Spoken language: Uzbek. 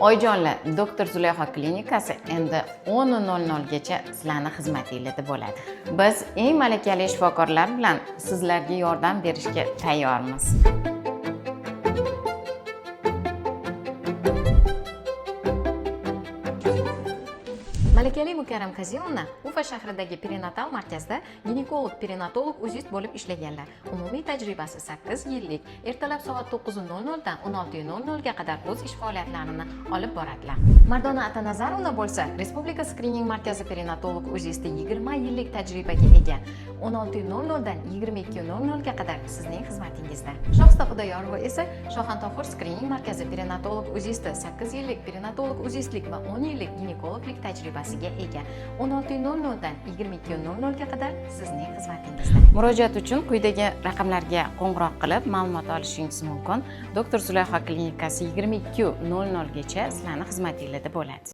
Oyijonli doktor Zulayho klinikasi endi 10:00 gacha sizlarning xizmatingizda bo'ladi. Biz eng malakali shifokorlar bilan sizlarga yordam berishga tayyormiz. Malakali Mukarram Kazimovna Ufa shahridagi perinatal markazda ginekolog-perinatolog uzist bo'lib ishlaganlar. Umumiy tajribasi 8 yillik. Ertalab soat 9:00 dan 16:00 ga qadar o'z ish faoliyatlarini olib boradilar. Mardona Atanazarovna bo'lsa, Respublika skrining markazi perinatolog uzisti 20 yillik tajribaga ega. 16:00 dan 22:00 ga qadar sizning xizmatingizda. Shohista Xudoyorova esa Shoxantohur skrining markazi perinatolog uzisti 8 yillik perinatolog uzistlik va 10 yillik ginekologlik tajribasiga ega. 16:00 dan 22:00 ga qadar sizning xizmatingizda. Murojaat uchun quyidagi raqamlarga qo'ng'iroq qilib ma'lumot olishingiz mumkin. Doktor Zulayho klinikasi 22:00 gacha sizlarning xizmatingizda bo'ladi.